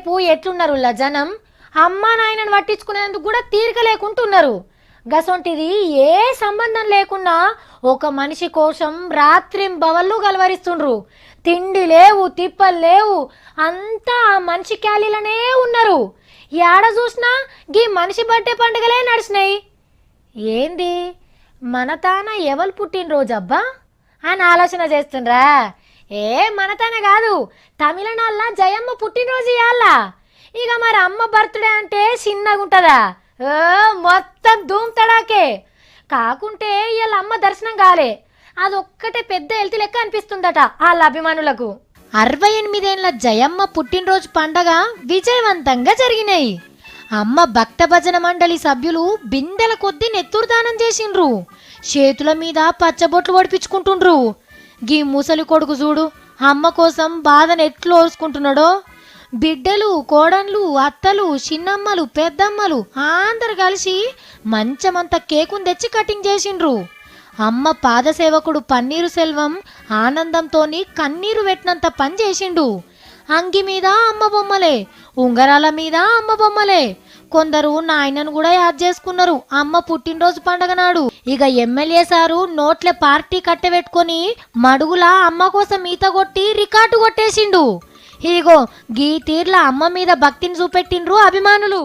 రేపు ఎట్లున్నారు జనం అమ్మా నాయనను పట్టించుకునేందుకు కూడా తీరిక లేకుంటున్నారు. గసొంటిది ఏ సంబంధం లేకున్నా ఒక మనిషి కోసం రాత్రింబవళ్ళు గలవరిస్తుండ్రు. తిండి లేవు, తిప్పలు లేవు, అంతా ఆ మనిషి క్యాలీలనే ఉన్నారు. ఏడ చూసినా గీ మనిషి బర్త్డే పండుగలే నడిచినాయి. ఏంది మన తాన ఎవరు పుట్టినరోజు అబ్బా అని ఆలోచన చేస్తుండ్రా? ఏ మన తాన కాదు, తమిళనాడులో జయమ్మ పుట్టినరోజు ఇవాళ. ఇక మరి అమ్మ బర్త్డే అంటే చిన్నగా ఉంటుందా? మొత్తం ధూమ్ తడాకే. కాకుంటే వీళ్ళ అమ్మ దర్శనం కాలే, అదొక్కటే పెద్ద ఎల్తి లెక్క అనిపిస్తుందట వాళ్ళ అభిమానులకు. 68 జయమ్మ పుట్టినరోజు పండగ విజయవంతంగా జరిగినాయి. అమ్మ భక్త భజన మండలి సభ్యులు బిందెల కొద్ది నెత్తురుదానం చేసిండ్రు. చేతుల మీద పచ్చబొట్లు ఒడిపించుకుంటుండ్రు. గీ ముసలి కొడుకు చూడు అమ్మ కోసం బాధను ఎట్లు ఓర్చుకుంటున్నాడో. బిడ్డలు, కోడన్లు, అత్తలు, చిన్నమ్మలు, పెద్దమ్మలు అందరు కలిసి మంచమంత కేకును తెచ్చి కటింగ్ చేసిండ్రు. అమ్మ పాదసేవకుడు పన్నీరు సెల్వం ఆనందంతోని కన్నీరు పెట్టినంత పని చేసిండు. అంగి మీద అమ్మ బొమ్మలే, ఉంగరాల మీద అమ్మ బొమ్మలే. కొందరు నాయనను కూడా యాద్ చేసుకున్నారు అమ్మ పుట్టినరోజు పండగ నాడు. ఇక ఎమ్మెల్యే సారు నోట్లే పార్టీ కట్టెబెట్టుకొని మడుగులా అమ్మ కోసం ఈత కొట్టి రికార్డు కొట్టేసిండు. ఇగో గీ తీర్ల అమ్మ మీద భక్తిని చూపెట్టిండ్రు అభిమానులు.